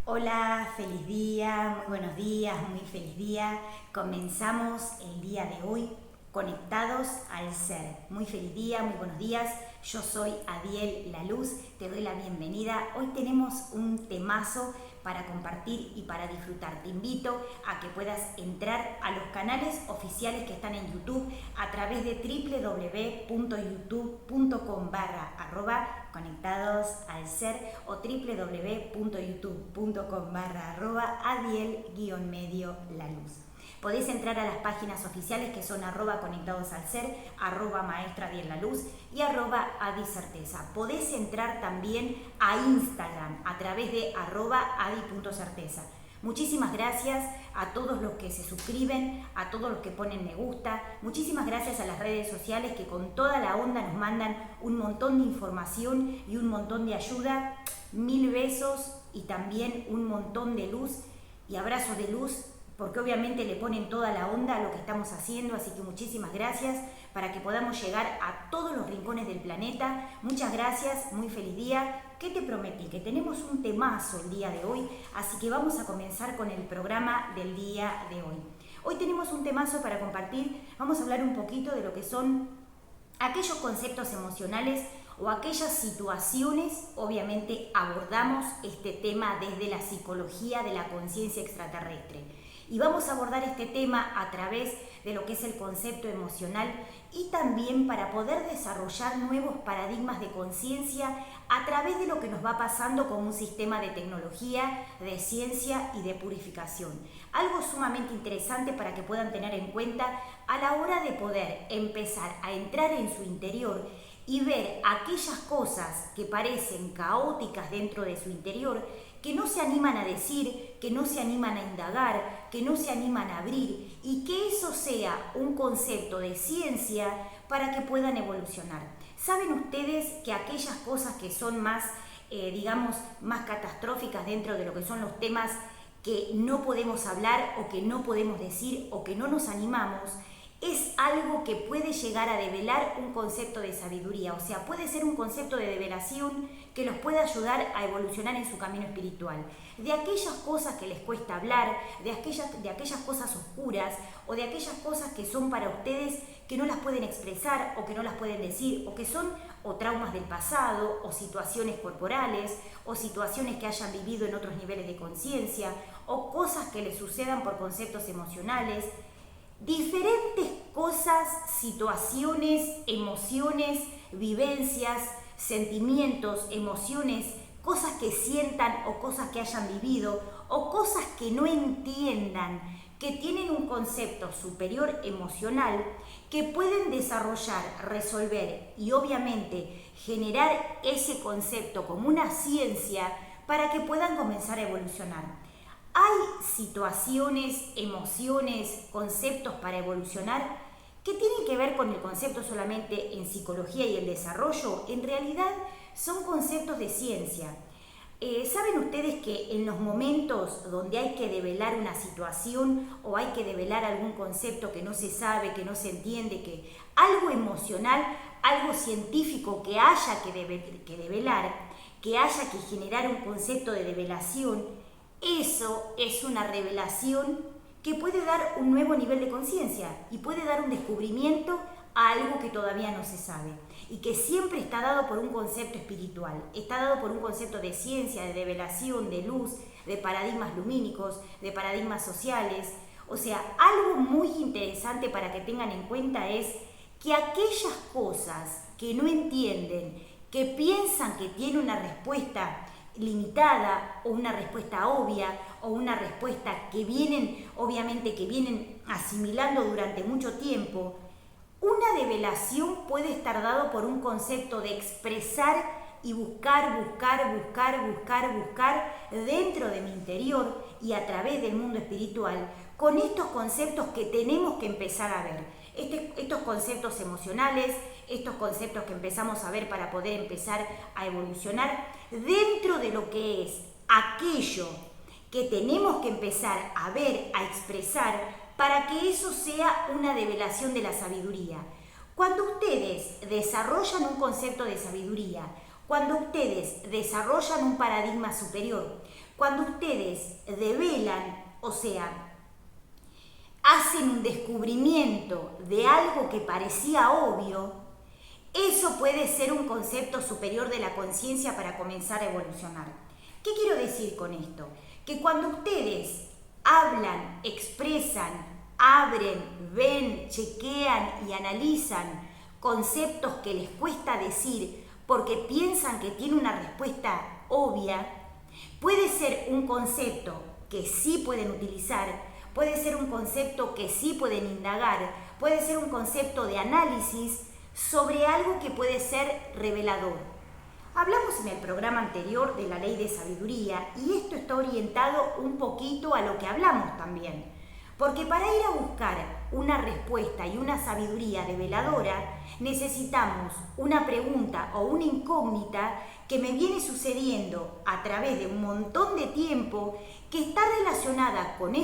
Hola, feliz día, muy buenos días, muy feliz día. Comenzamos el día de hoy conectados al ser. Muy feliz día, muy buenos días. Yo soy Adiel La Luz, te doy la bienvenida. Hoy tenemos un temazo para compartir y para disfrutar. Te invito a que puedas entrar a los canales oficiales que están en YouTube a través de www.youtube.com/conectados al ser o www.youtube.com/adiel-la luz. Podéis entrar a las páginas oficiales que son @conectados al ser, @maestra Adiel La Luz y @adicerteza. Podés entrar también a Instagram a través de @adi.certeza. Muchísimas gracias a todos los que se suscriben, a todos los que ponen me gusta. Muchísimas gracias a las redes sociales que con toda la onda nos mandan un montón de información y un montón de ayuda. Mil besos y también un montón de luz y abrazos de luz, porque obviamente le ponen toda la onda a lo que estamos haciendo, así que muchísimas gracias para que podamos llegar a todos los rincones del planeta. Muchas gracias, muy feliz día. ¿Qué te prometí? Que tenemos un temazo el día de hoy, así que vamos a comenzar con el programa del día de hoy. Hoy tenemos un temazo para compartir, vamos a hablar un poquito de lo que son aquellos conceptos emocionales o aquellas situaciones. Obviamente abordamos este tema desde la psicología de la conciencia extraterrestre. Y vamos a abordar este tema a través de lo que es el concepto emocional y también para poder desarrollar nuevos paradigmas de conciencia a través de lo que nos va pasando con un sistema de tecnología, de ciencia y de purificación. Algo sumamente interesante para que puedan tener en cuenta a la hora de poder empezar a entrar en su interior y ver aquellas cosas que parecen caóticas dentro de su interior, que no se animan a decir, que no se animan a indagar, que no se animan a abrir y que eso sea un concepto de ciencia para que puedan evolucionar. ¿Saben ustedes que aquellas cosas que son más, más catastróficas dentro de lo que son los temas que no podemos hablar o que no podemos decir o que no nos animamos, es algo que puede llegar a develar un concepto de sabiduría? O sea, puede ser un concepto de develación que los pueda ayudar a evolucionar en su camino espiritual. De aquellas cosas que les cuesta hablar, de aquellas cosas oscuras o de aquellas cosas que son para ustedes que no las pueden expresar o que no las pueden decir o que son o traumas del pasado o situaciones corporales o situaciones que hayan vivido en otros niveles de conciencia o cosas que les sucedan por conceptos emocionales. Diferentes cosas, situaciones, emociones, vivencias, sentimientos, emociones, cosas que sientan o cosas que hayan vivido o cosas que no entiendan, que tienen un concepto superior emocional, que pueden desarrollar, resolver y obviamente generar ese concepto como una ciencia para que puedan comenzar a evolucionar. Hay situaciones, emociones, conceptos para evolucionar que tienen que ver con el concepto solamente en psicología y el desarrollo. En realidad son conceptos de ciencia. ¿Saben ustedes que en los momentos donde hay que develar una situación o hay que develar algún concepto que no se sabe, que no se entiende, que algo emocional, algo científico que haya que develar, que haya que generar un concepto de develación, eso es una revelación que puede dar un nuevo nivel de conciencia y puede dar un descubrimiento a algo que todavía no se sabe y que siempre está dado por un concepto espiritual, está dado por un concepto de ciencia, de develación, de luz, de paradigmas lumínicos, de paradigmas sociales. O sea, algo muy interesante para que tengan en cuenta es que aquellas cosas que no entienden, que piensan que tienen una respuesta limitada o una respuesta obvia o una respuesta que vienen asimilando durante mucho tiempo, una develación puede estar dado por un concepto de expresar y buscar dentro de mi interior y a través del mundo espiritual con estos conceptos que tenemos que empezar a ver. Estos conceptos emocionales, estos conceptos que empezamos a ver para poder empezar a evolucionar dentro de lo que es aquello que tenemos que empezar a ver, a expresar, para que eso sea una develación de la sabiduría. Cuando ustedes desarrollan un concepto de sabiduría, cuando ustedes desarrollan un paradigma superior, Cuando ustedes develan, o sea, hacen un descubrimiento de algo que parecía obvio, eso puede ser un concepto superior de la conciencia para comenzar a evolucionar. ¿Qué quiero decir con esto? Que cuando ustedes hablan, expresan, abren, ven, chequean y analizan conceptos que les cuesta decir porque piensan que tiene una respuesta obvia, puede ser un concepto que sí pueden utilizar, puede ser un concepto que sí pueden indagar, puede ser un concepto de análisis sobre algo que puede ser revelador. Hablamos en el programa anterior de la ley de sabiduría y esto está orientado un poquito a lo que hablamos también. Porque para ir a buscar una respuesta y una sabiduría reveladora, necesitamos una pregunta o una incógnita que me viene sucediendo a través de un montón de tiempo que está relacionada con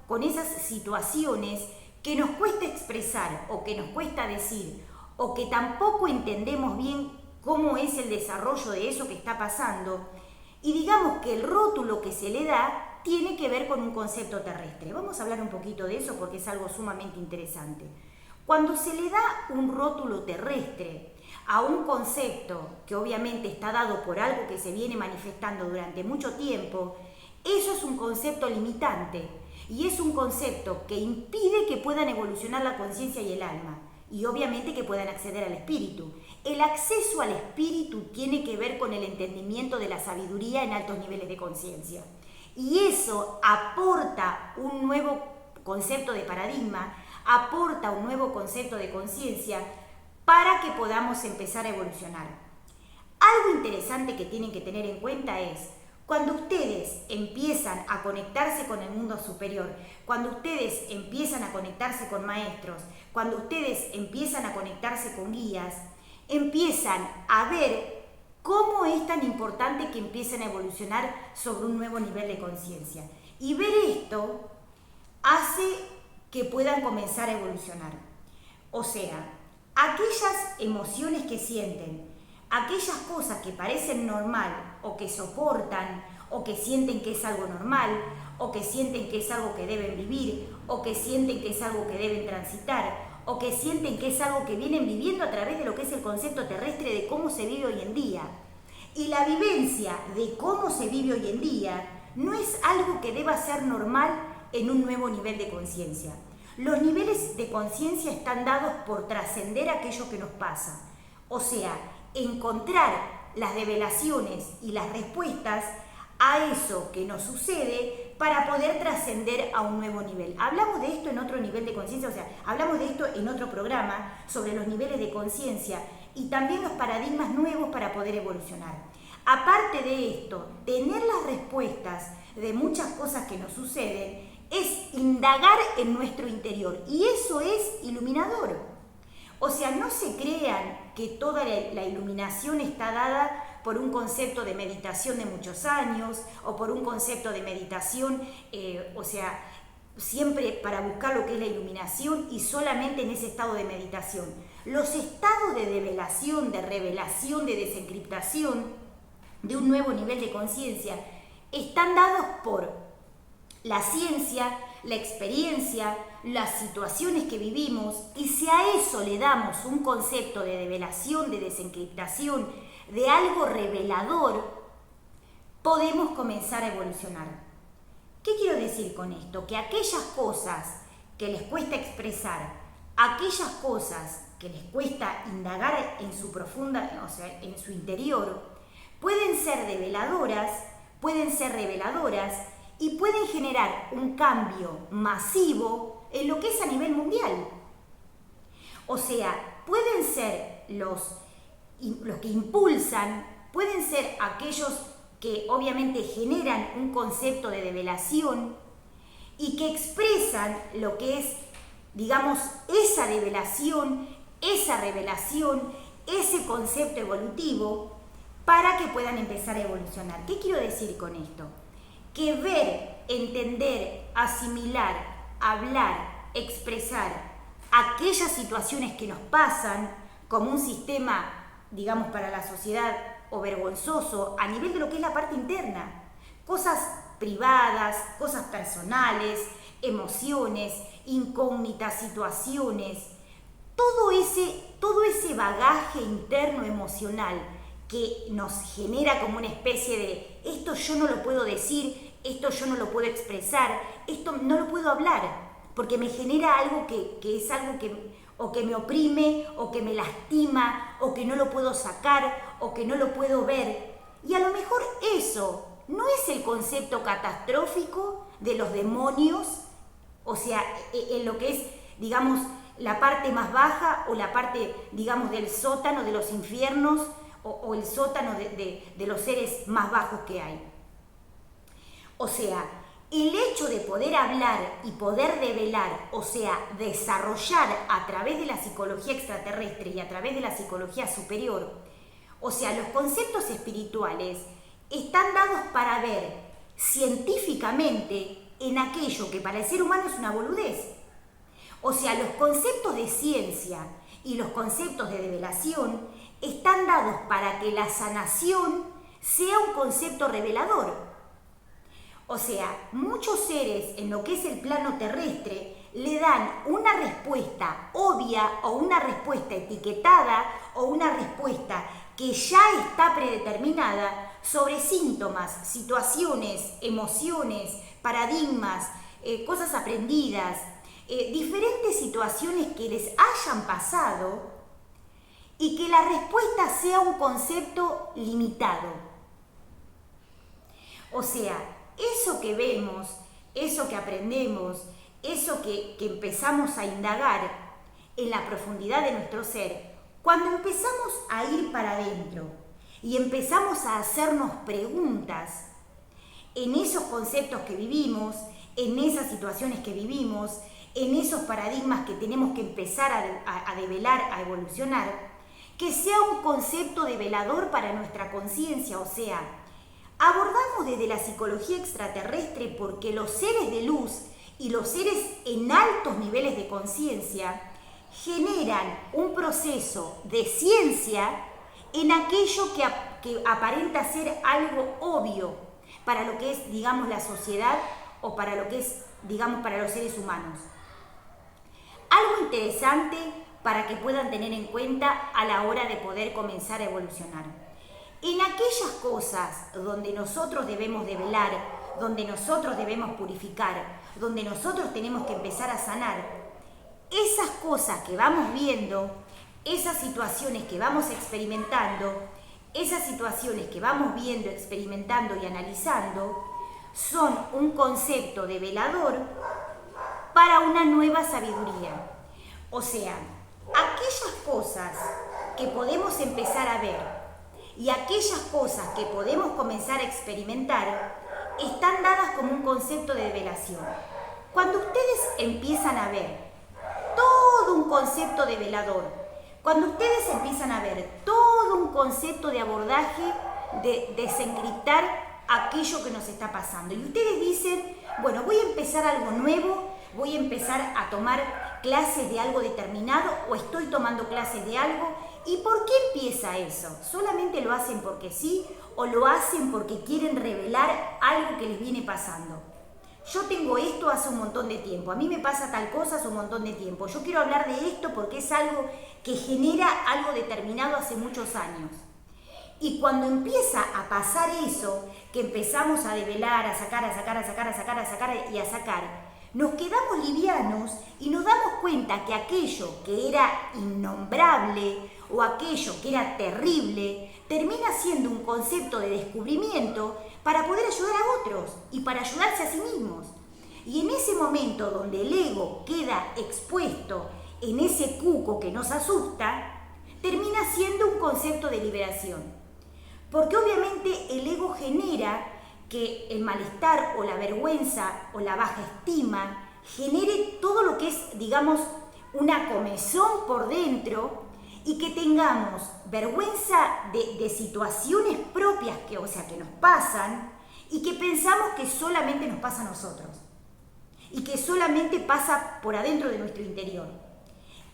con esas situaciones que nos cuesta expresar o que nos cuesta decir o que tampoco entendemos bien cómo es el desarrollo de eso que está pasando. Y digamos que el rótulo que se le da tiene que ver con un concepto terrestre. Vamos a hablar un poquito de eso porque es algo sumamente interesante. Cuando se le da un rótulo terrestre a un concepto que obviamente está dado por algo que se viene manifestando durante mucho tiempo, eso es un concepto limitante y es un concepto que impide que puedan evolucionar la conciencia y el alma y obviamente que puedan acceder al espíritu. El acceso al espíritu tiene que ver con el entendimiento de la sabiduría en altos niveles de conciencia. Y eso aporta un nuevo concepto de paradigma, aporta un nuevo concepto de conciencia para que podamos empezar a evolucionar. Algo interesante que tienen que tener en cuenta es, cuando ustedes empiezan a conectarse con el mundo superior, cuando ustedes empiezan a conectarse con maestros, cuando ustedes empiezan a conectarse con guías, empiezan a ver cómo es tan importante que empiecen a evolucionar sobre un nuevo nivel de conciencia. Y ver esto hace que puedan comenzar a evolucionar. O sea, aquellas emociones que sienten, aquellas cosas que parecen normal o que soportan o que sienten que es algo normal o que sienten que es algo que deben vivir o que sienten que es algo que deben transitar o que sienten que es algo que vienen viviendo a través de lo que es el concepto terrestre de cómo se vive hoy en día. Y la vivencia de cómo se vive hoy en día no es algo que deba ser normal en un nuevo nivel de conciencia. Los niveles de conciencia están dados por trascender aquello que nos pasa. O sea, encontrar las develaciones y las respuestas a eso que nos sucede para poder trascender a un nuevo nivel. Hablamos de esto en otro nivel de conciencia, o sea, hablamos de esto en otro programa sobre los niveles de conciencia y también los paradigmas nuevos para poder evolucionar. Aparte de esto, tener las respuestas de muchas cosas que nos suceden es indagar en nuestro interior y eso es iluminador. O sea, no se crean que toda la iluminación está dada por un concepto de meditación de muchos años o por un concepto de meditación, siempre para buscar lo que es la iluminación y solamente en ese estado de meditación. Los estados de develación, de revelación, de desencriptación de un nuevo nivel de conciencia están dados por la ciencia, la experiencia, las situaciones que vivimos, y si a eso le damos un concepto de develación, de desencriptación, de algo revelador, podemos comenzar a evolucionar. ¿Qué quiero decir con esto? Que aquellas cosas que les cuesta expresar, aquellas cosas que les cuesta indagar en su profunda, o sea, en su interior, pueden ser develadoras, pueden ser reveladoras y pueden generar un cambio masivo en lo que es a nivel mundial. O sea, pueden ser los que impulsan, pueden ser aquellos que obviamente generan un concepto de develación y que expresan lo que es, digamos, esa develación, esa revelación, ese concepto evolutivo para que puedan empezar a evolucionar. ¿Qué quiero decir con esto? Que ver, entender, asimilar, hablar, expresar aquellas situaciones que nos pasan como un sistema, digamos, para la sociedad o vergonzoso a nivel de lo que es la parte interna. cosas privadas, cosas personales, emociones, incógnitas, situaciones, todo ese bagaje interno emocional que nos genera como una especie de esto yo no lo puedo decir, esto yo no lo puedo expresar, esto no lo puedo hablar, porque me genera algo que es algo que o que me oprime, o que me lastima, o que no lo puedo sacar, o que no lo puedo ver. Y a lo mejor eso no es el concepto catastrófico de los demonios, o sea, en lo que es, digamos, la parte más baja o la parte, digamos, del sótano de los infiernos o el sótano de los seres más bajos que hay. O sea, el hecho de poder hablar y poder develar, o sea, desarrollar a través de la psicología extraterrestre y a través de la psicología superior, o sea, los conceptos espirituales están dados para ver científicamente en aquello que para el ser humano es una boludez. O sea, los conceptos de ciencia y los conceptos de develación están dados para que la sanación sea un concepto revelador. O sea, muchos seres en lo que es el plano terrestre le dan una respuesta obvia o una respuesta etiquetada o una respuesta que ya está predeterminada sobre síntomas, situaciones, emociones, paradigmas, cosas aprendidas, diferentes situaciones que les hayan pasado y que la respuesta sea un concepto limitado. O sea, eso que vemos, eso que aprendemos, eso que empezamos a indagar en la profundidad de nuestro ser, cuando empezamos a ir para adentro y empezamos a hacernos preguntas en esos conceptos que vivimos, en esas situaciones que vivimos, en esos paradigmas que tenemos que empezar a develar, a evolucionar, que sea un concepto develador para nuestra conciencia, o sea, abordamos desde la psicología extraterrestre porque los seres de luz y los seres en altos niveles de conciencia generan un proceso de ciencia en aquello que aparenta ser algo obvio para lo que es, digamos, la sociedad o para lo que es, digamos, para los seres humanos. Algo interesante para que puedan tener en cuenta a la hora de poder comenzar a evolucionar. En aquellas cosas donde nosotros debemos develar, donde nosotros debemos purificar, donde nosotros tenemos que empezar a sanar, esas cosas que vamos viendo, esas situaciones que vamos experimentando, esas situaciones que vamos viendo, experimentando y analizando, son un concepto develador para una nueva sabiduría. O sea, aquellas cosas que podemos empezar a ver y aquellas cosas que podemos comenzar a experimentar están dadas como un concepto de develación. Cuando ustedes empiezan a ver todo un concepto develador, cuando ustedes empiezan a ver todo un concepto de abordaje, de desencriptar aquello que nos está pasando, y ustedes dicen, bueno, voy a empezar algo nuevo, voy a empezar a tomar clases de algo determinado o estoy tomando clases de algo. ¿Y por qué empieza eso? ¿Solamente lo hacen porque sí o lo hacen porque quieren revelar algo que les viene pasando? Yo tengo esto hace un montón de tiempo, a mí me pasa tal cosa hace un montón de tiempo, yo quiero hablar de esto porque es algo que genera algo determinado hace muchos años. Y cuando empieza a pasar eso, que empezamos a develar, a sacar, y a sacar, nos quedamos livianos y nos damos cuenta que aquello que era innombrable o aquello que era terrible termina siendo un concepto de descubrimiento para poder ayudar a otros y para ayudarse a sí mismos. Y en ese momento donde el ego queda expuesto en ese cuco que nos asusta, termina siendo un concepto de liberación. Porque obviamente el ego genera que el malestar o la vergüenza o la baja estima genere todo lo que es, digamos, una comezón por dentro y que tengamos vergüenza de situaciones propias que nos pasan y que pensamos que solamente nos pasa a nosotros y que solamente pasa por adentro de nuestro interior.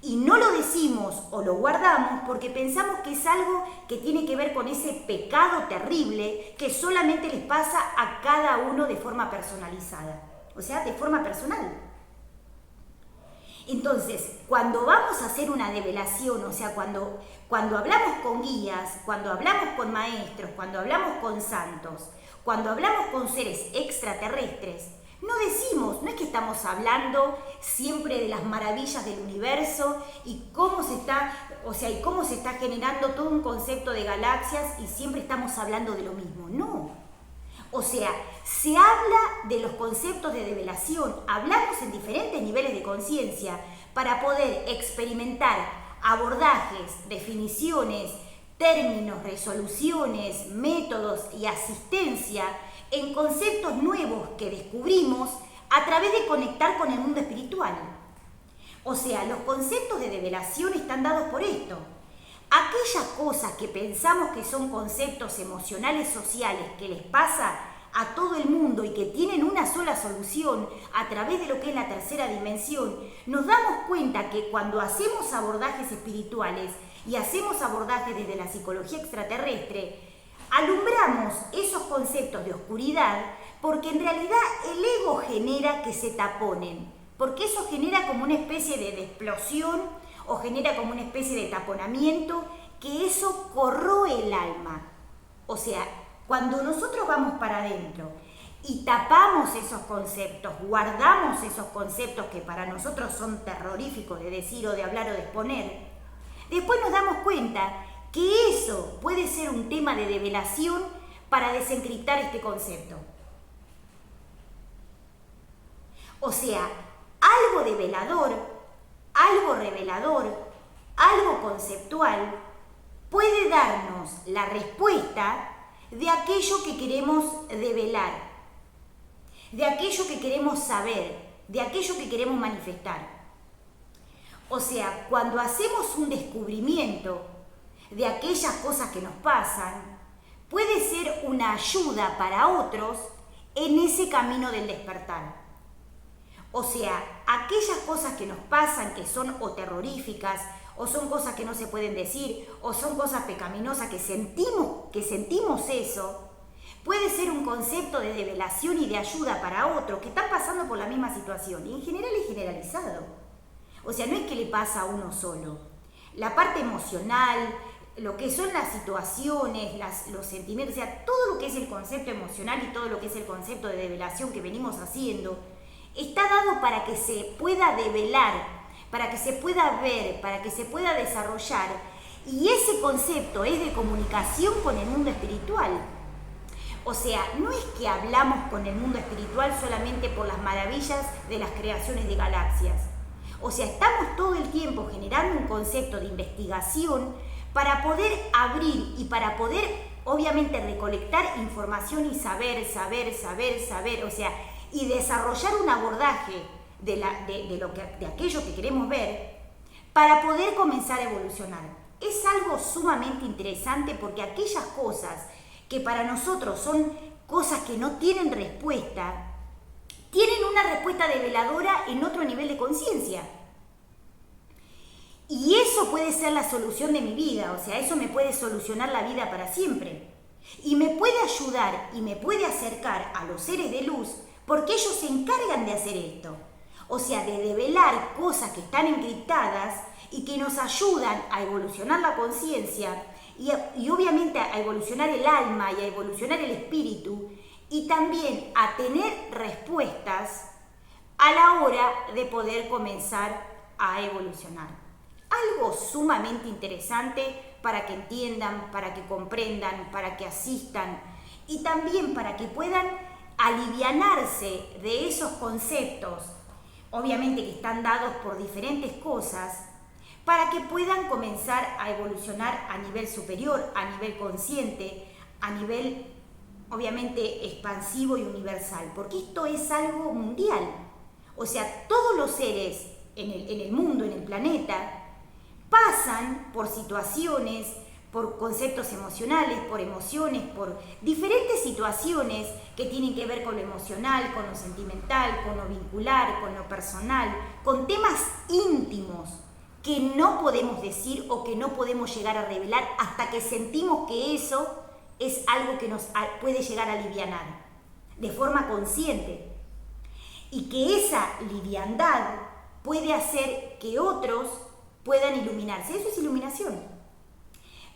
Y no lo decimos o lo guardamos porque pensamos que es algo que tiene que ver con ese pecado terrible que solamente les pasa a cada uno de forma personalizada, o sea, de forma personal. Entonces, cuando vamos a hacer una develación, o sea, cuando hablamos con guías, cuando hablamos con maestros, cuando hablamos con santos, cuando hablamos con seres extraterrestres, no decimos, no es que estamos hablando siempre de las maravillas del universo y cómo se está generando todo un concepto de galaxias y siempre estamos hablando de lo mismo. No. O sea, se habla de los conceptos de develación, hablamos en diferentes niveles de conciencia para poder experimentar abordajes, definiciones, términos, resoluciones, métodos y asistencia en conceptos nuevos que descubrimos a través de conectar con el mundo espiritual. O sea, los conceptos de develación están dados por esto. Aquellas cosas que pensamos que son conceptos emocionales sociales que les pasa a todo el mundo y que tienen una sola solución a través de lo que es la tercera dimensión, nos damos cuenta que cuando hacemos abordajes espirituales y hacemos abordajes desde la psicología extraterrestre, alumbramos esos conceptos de oscuridad porque en realidad el ego genera que se taponen, porque eso genera como una especie de explosión o genera como una especie de taponamiento, que eso corroe el alma. O sea, cuando nosotros vamos para adentro y tapamos esos conceptos, guardamos esos conceptos que para nosotros son terroríficos de decir o de hablar o de exponer, después nos damos cuenta que eso puede ser un tema de develación para desencriptar este concepto. O sea, algo develador, algo revelador, algo conceptual puede darnos la respuesta de aquello que queremos develar, de aquello que queremos saber, de aquello que queremos manifestar. O sea, cuando hacemos un descubrimiento de aquellas cosas que nos pasan, puede ser una ayuda para otros en ese camino del despertar. O sea, aquellas cosas que nos pasan que son o terroríficas, o son cosas que no se pueden decir, o son cosas pecaminosas que sentimos eso, puede ser un concepto de develación y de ayuda para otros que están pasando por la misma situación. Y en general es generalizado. O sea, no es que le pasa a uno solo. La parte emocional, lo que son las situaciones, los sentimientos, o sea, todo lo que es el concepto emocional y todo lo que es el concepto de develación que venimos haciendo, está dado para que se pueda develar, para que se pueda ver, para que se pueda desarrollar. Y ese concepto es de comunicación con el mundo espiritual. O sea, no es que hablamos con el mundo espiritual solamente por las maravillas de las creaciones de galaxias. O sea, estamos todo el tiempo generando un concepto de investigación para poder abrir y para poder, obviamente, recolectar información y saber, o sea, y desarrollar un abordaje de aquello que queremos ver para poder comenzar a evolucionar. Es algo sumamente interesante porque aquellas cosas que para nosotros son cosas que no tienen respuesta, tienen una respuesta develadora en otro nivel de conciencia. Y eso puede ser la solución de mi vida, o sea, eso me puede solucionar la vida para siempre. Y me puede ayudar y me puede acercar a los seres de luz porque ellos se encargan de hacer esto. O sea, de develar cosas que están encriptadas y que nos ayudan a evolucionar la conciencia y obviamente a evolucionar el alma y a evolucionar el espíritu y también a tener respuestas a la hora de poder comenzar a evolucionar. Algo sumamente interesante para que entiendan, para que comprendan, para que asistan y también para que puedan alivianarse de esos conceptos, obviamente que están dados por diferentes cosas, para que puedan comenzar a evolucionar a nivel superior, a nivel consciente, a nivel obviamente expansivo y universal, porque esto es algo mundial. O sea, todos los seres en el mundo, en el planeta, pasan por situaciones, por conceptos emocionales, por emociones, por diferentes situaciones que tienen que ver con lo emocional, con lo sentimental, con lo vincular, con lo personal, con temas íntimos que no podemos decir o que no podemos llegar a revelar hasta que sentimos que eso es algo que nos puede llegar a alivianar de forma consciente y que esa liviandad puede hacer que otros puedan iluminarse. Eso es iluminación.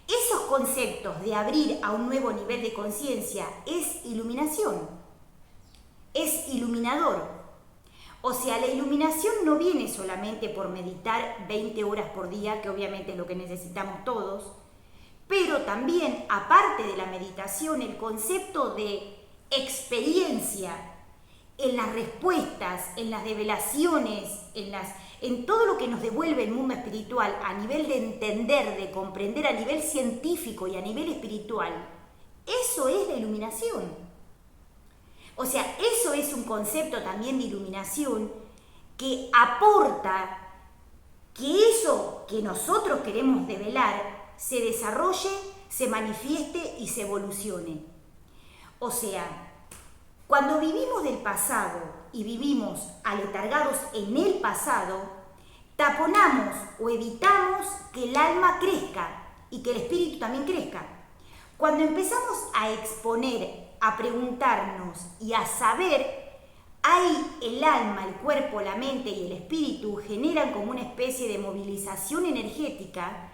Esos conceptos de abrir a un nuevo nivel de conciencia es iluminación, es iluminador. O sea, la iluminación no viene solamente por meditar 20 horas por día, que obviamente es lo que necesitamos todos, pero también, aparte de la meditación, el concepto de experiencia en las respuestas, en las develaciones, en todo lo que nos devuelve el mundo espiritual a nivel de entender, de comprender a nivel científico y a nivel espiritual, eso es la iluminación. O sea, eso es un concepto también de iluminación que aporta que eso que nosotros queremos develar se desarrolle, se manifieste y se evolucione. O sea, cuando vivimos del pasado y vivimos aletargados en el pasado, taponamos o evitamos que el alma crezca y que el espíritu también crezca. Cuando empezamos a exponer, a preguntarnos y a saber, ahí el alma, el cuerpo, la mente y el espíritu generan como una especie de movilización energética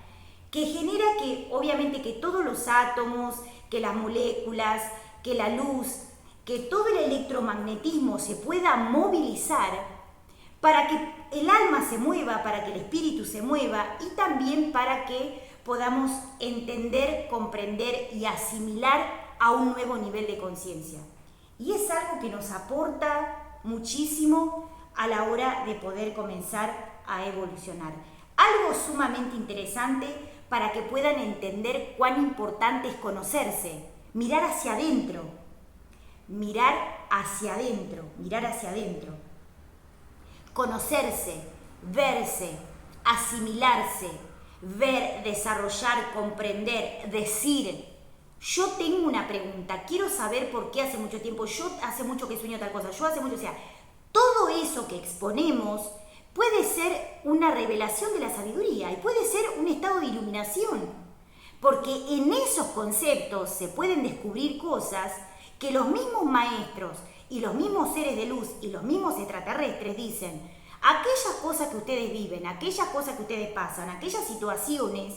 que genera que, obviamente, que todos los átomos, que las moléculas, que la luz, que todo el electromagnetismo se pueda movilizar para que el alma se mueva, para que el espíritu se mueva y también para que podamos entender, comprender y asimilar a un nuevo nivel de conciencia. Y es algo que nos aporta muchísimo a la hora de poder comenzar a evolucionar. Algo sumamente interesante para que puedan entender cuán importante es conocerse, mirar hacia adentro, mirar hacia adentro, mirar hacia adentro. Conocerse, verse, asimilarse, ver, desarrollar, comprender, decir. Yo tengo una pregunta, quiero saber por qué hace mucho tiempo, yo hace mucho que sueño tal cosa, yo hace mucho, o sea, todo eso que exponemos puede ser una revelación de la sabiduría y puede ser un estado de iluminación, porque en esos conceptos se pueden descubrir cosas que los mismos maestros y los mismos seres de luz y los mismos extraterrestres dicen, aquellas cosas que ustedes viven, aquellas cosas que ustedes pasan, aquellas situaciones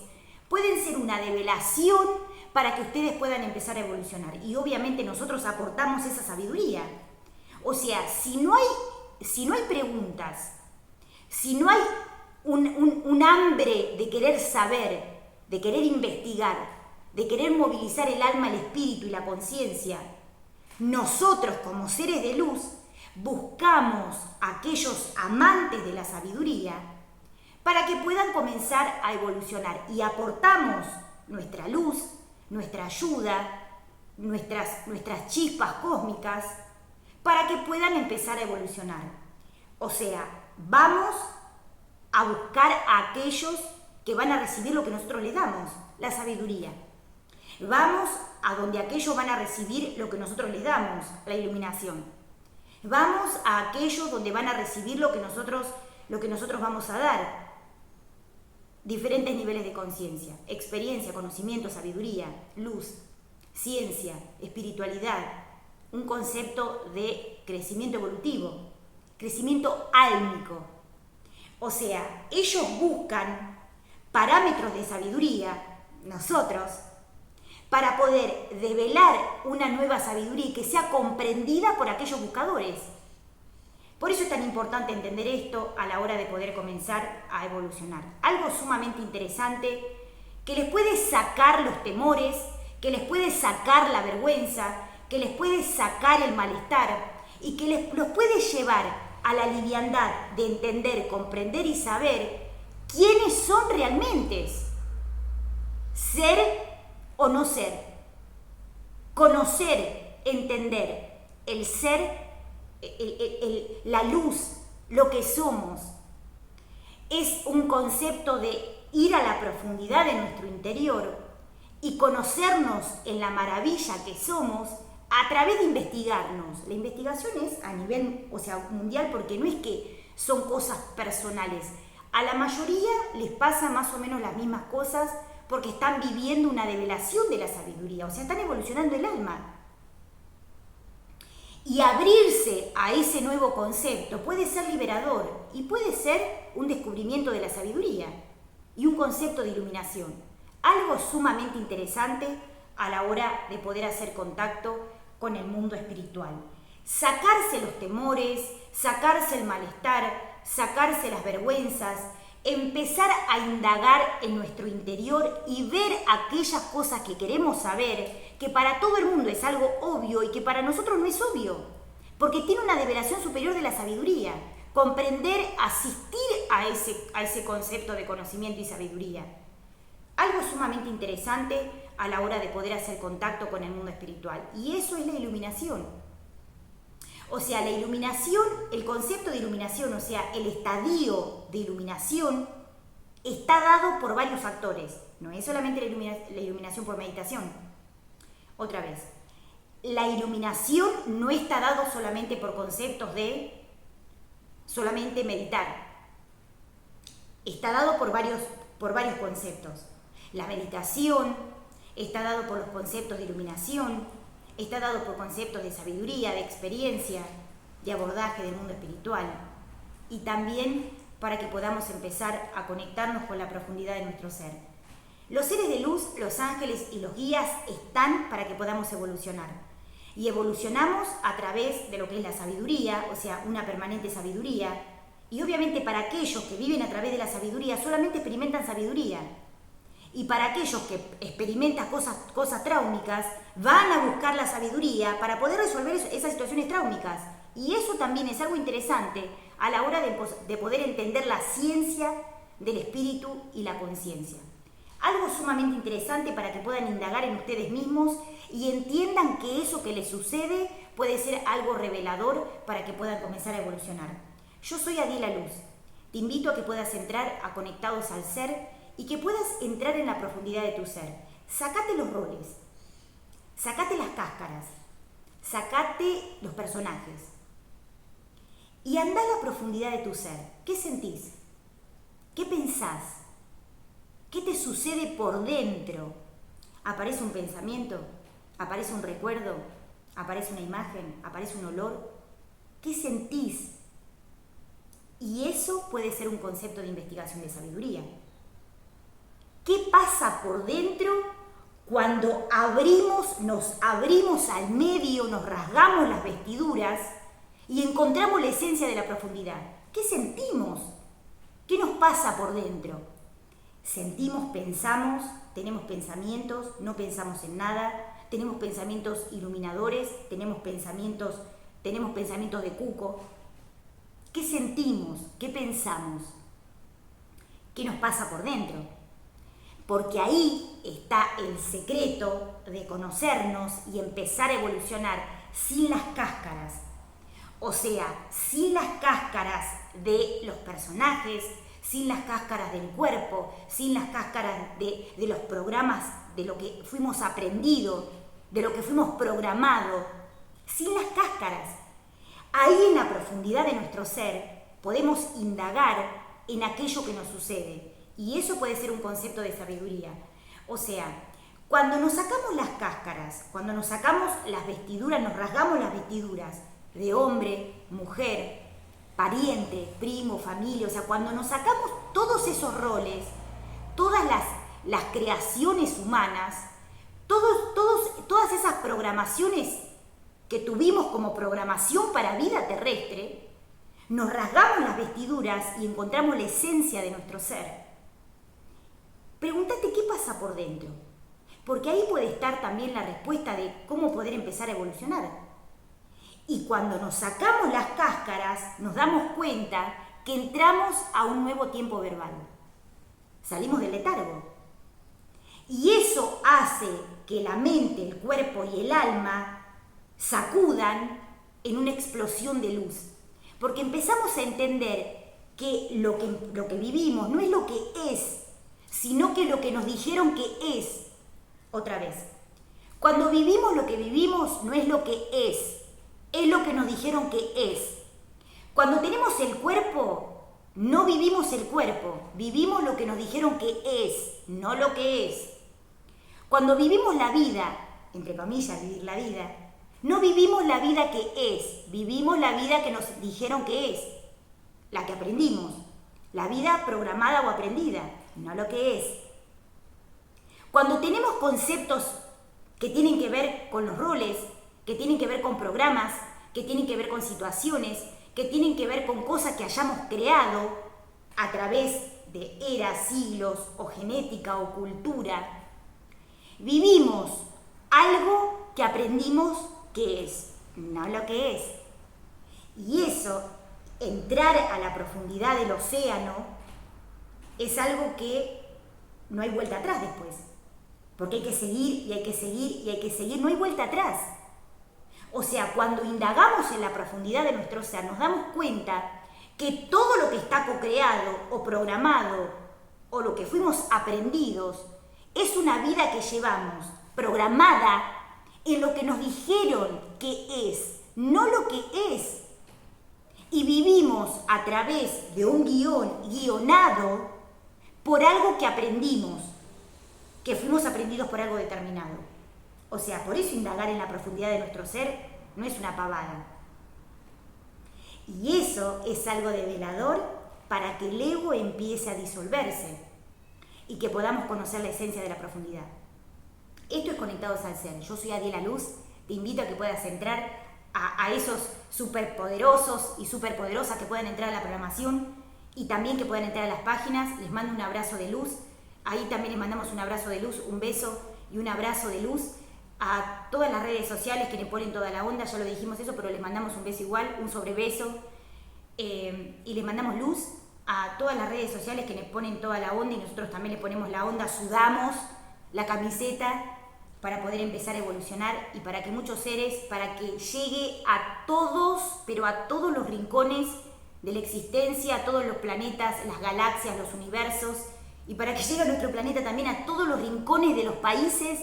pueden ser una develación para que ustedes puedan empezar a evolucionar. Y obviamente nosotros aportamos esa sabiduría. O sea, si no hay preguntas, si no hay un hambre de querer saber, de querer investigar, de querer movilizar el alma, el espíritu y la conciencia, nosotros como seres de luz buscamos a aquellos amantes de la sabiduría para que puedan comenzar a evolucionar y aportamos nuestra luz, nuestra ayuda, nuestras chispas cósmicas para que puedan empezar a evolucionar. O sea, vamos a buscar a aquellos que van a recibir lo que nosotros les damos, la sabiduría. Vamos a donde aquellos van a recibir lo que nosotros les damos, la iluminación. Vamos a aquellos donde van a recibir lo que nosotros vamos a dar. Diferentes niveles de conciencia, experiencia, conocimiento, sabiduría, luz, ciencia, espiritualidad, un concepto de crecimiento evolutivo, crecimiento álmico. O sea, ellos buscan parámetros de sabiduría, nosotros, para poder develar una nueva sabiduría y que sea comprendida por aquellos buscadores. Por eso es tan importante entender esto a la hora de poder comenzar a evolucionar. Algo sumamente interesante que les puede sacar los temores, que les puede sacar la vergüenza, que les puede sacar el malestar y que los puede llevar a la liviandad de entender, comprender y saber quiénes son realmente. Ser o no ser. Conocer, entender, el ser, la luz, lo que somos. Es un concepto de ir a la profundidad de nuestro interior y conocernos en la maravilla que somos a través de investigarnos. La investigación es a nivel, mundial, porque no es que son cosas personales. A la mayoría les pasa más o menos las mismas cosas porque están viviendo una develación de la sabiduría, o sea, están evolucionando el alma. Y abrirse a ese nuevo concepto puede ser liberador y puede ser un descubrimiento de la sabiduría y un concepto de iluminación. Algo sumamente interesante a la hora de poder hacer contacto con el mundo espiritual. Sacarse los temores, sacarse el malestar, sacarse las vergüenzas, empezar a indagar en nuestro interior y ver aquellas cosas que queremos saber, que para todo el mundo es algo obvio y que para nosotros no es obvio, porque tiene una develación superior de la sabiduría. Comprender, asistir a ese concepto de conocimiento y sabiduría. Algo sumamente interesante a la hora de poder hacer contacto con el mundo espiritual. Y eso es la iluminación. O sea, la iluminación, el concepto de iluminación, o sea, el estadio de iluminación, está dado por varios factores. No es solamente la iluminación por meditación. Otra vez, la iluminación no está dado solamente por conceptos de solamente meditar. Está dado por varios conceptos. La meditación está dado por los conceptos de iluminación, está dado por conceptos de sabiduría, de experiencia, de abordaje del mundo espiritual y también para que podamos empezar a conectarnos con la profundidad de nuestro ser. Los seres de luz, los ángeles y los guías están para que podamos evolucionar. Y evolucionamos a través de lo que es la sabiduría, o sea, una permanente sabiduría. Y obviamente para aquellos que viven a través de la sabiduría solamente experimentan sabiduría. Y para aquellos que experimentan cosas tráumicas, van a buscar la sabiduría para poder resolver esas situaciones tráumicas. Y eso también es algo interesante a la hora de poder entender la ciencia del espíritu y la conciencia. Algo sumamente interesante para que puedan indagar en ustedes mismos y entiendan que eso que les sucede puede ser algo revelador para que puedan comenzar a evolucionar. Yo soy Adiela Luz. Te invito a que puedas entrar a Conectados al Ser y que puedas entrar en la profundidad de tu ser. Sacate los roles, sacate las cáscaras, sacate los personajes y anda a la profundidad de tu ser. ¿Qué sentís? ¿Qué pensás? ¿Qué te sucede por dentro? ¿Aparece un pensamiento? ¿Aparece un recuerdo? ¿Aparece una imagen? ¿Aparece un olor? ¿Qué sentís? Y eso puede ser un concepto de investigación de sabiduría. ¿Qué pasa por dentro cuando nos abrimos al medio, nos rasgamos las vestiduras y encontramos la esencia de la profundidad? ¿Qué sentimos? ¿Qué nos pasa por dentro? Sentimos, pensamos, tenemos pensamientos, no pensamos en nada, tenemos pensamientos iluminadores, tenemos pensamientos de cuco. ¿Qué sentimos? ¿Qué pensamos? ¿Qué nos pasa por dentro? Porque ahí está el secreto de conocernos y empezar a evolucionar sin las cáscaras. O sea, sin las cáscaras de los personajes, sin las cáscaras del cuerpo, sin las cáscaras de los programas, de lo que fuimos aprendidos, de lo que fuimos programados, sin las cáscaras. Ahí en la profundidad de nuestro ser podemos indagar en aquello que nos sucede. Y eso puede ser un concepto de sabiduría. O sea, cuando nos sacamos las cáscaras, cuando nos sacamos las vestiduras, nos rasgamos las vestiduras de hombre, mujer, pariente, primo, familia, o sea, cuando nos sacamos todos esos roles, todas las creaciones humanas, todas esas programaciones que tuvimos como programación para vida terrestre, nos rasgamos las vestiduras y encontramos la esencia de nuestro ser. Pregúntate qué pasa por dentro, porque ahí puede estar también la respuesta de cómo poder empezar a evolucionar. Y cuando nos sacamos las cáscaras, nos damos cuenta que entramos a un nuevo tiempo verbal. Salimos del letargo. Y eso hace que la mente, el cuerpo y el alma sacudan en una explosión de luz. Porque empezamos a entender que lo que vivimos no es lo que es, sino que lo que nos dijeron que es. Otra vez. Cuando vivimos lo que vivimos no es lo que es lo que nos dijeron que es. Cuando tenemos el cuerpo, No vivimos el cuerpo, vivimos lo que nos dijeron que es, no lo que es. Cuando vivimos la vida, entre comillas, vivir la vida, no vivimos la vida que es, vivimos la vida que nos dijeron que es, la que aprendimos, la vida programada o aprendida, no lo que es. Cuando tenemos conceptos que tienen que ver con los roles, que tienen que ver con programas, que tienen que ver con situaciones, que tienen que ver con cosas que hayamos creado a través de eras, siglos o genética o cultura, vivimos algo que aprendimos que es, no lo que es. Y eso, entrar a la profundidad del océano, es algo que no hay vuelta atrás después. Porque hay que seguir y hay que seguir y hay que seguir, no hay vuelta atrás. O sea, cuando indagamos en la profundidad de nuestro ser, nos damos cuenta que todo lo que está co-creado o programado o lo que fuimos aprendidos es una vida que llevamos programada en lo que nos dijeron que es, no lo que es. Y vivimos a través de un guionado por algo que aprendimos, que fuimos aprendidos por algo determinado. O sea, por eso indagar en la profundidad de nuestro ser no es una pavada. Y eso es algo develador para que el ego empiece a disolverse y que podamos conocer la esencia de la profundidad. Esto es Conectados al Ser. Yo soy Adiela Luz. Te invito a que puedas entrar a esos superpoderosos y superpoderosas que puedan entrar a la programación y también que puedan entrar a las páginas. Les mando un abrazo de luz. Ahí también les mandamos un abrazo de luz, un beso y un abrazo de luz a todas las redes sociales que le ponen toda la onda. Ya lo dijimos eso, pero les mandamos un beso igual, un sobrebeso. Y les mandamos luz a todas las redes sociales que le ponen toda la onda y nosotros también le ponemos la onda, sudamos la camiseta para poder empezar a evolucionar y para que muchos seres, para que llegue a todos, pero a todos los rincones de la existencia, a todos los planetas, las galaxias, los universos, y para que llegue a nuestro planeta también a todos los rincones de los países,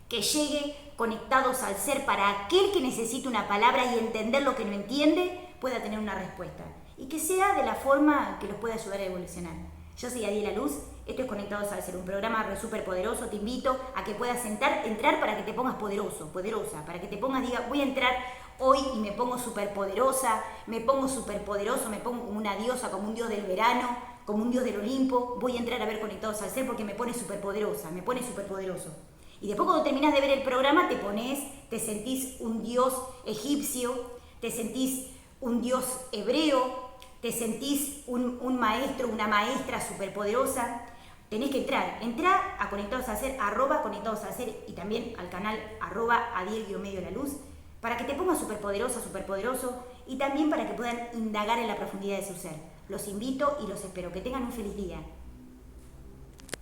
que llegue Conectados al Ser para aquel que necesite una palabra y entender lo que no entiende, pueda tener una respuesta. Y que sea de la forma que los pueda ayudar a evolucionar. Yo soy Adiela Luz, esto es Conectados al Ser, un programa súper poderoso. Te invito a que puedas entrar para que te pongas poderoso, poderosa, para que te pongas, diga, voy a entrar hoy y me pongo súper poderosa, me pongo súper poderoso, me pongo como una diosa, como un dios del verano, como un dios del Olimpo. Voy a entrar a ver Conectados al Ser porque me pone súper poderosa, me pone súper poderoso. Y después cuando terminas de ver el programa te sentís un dios egipcio, te sentís un dios hebreo, te sentís un maestro, una maestra superpoderosa. Tenés que entrar a Conectados al Ser, @Conectados al Ser y también al canal @Adiel_la Luz para que te pongas superpoderosa, superpoderoso y también para que puedan indagar en la profundidad de su ser. Los invito y los espero. Que tengan un feliz día.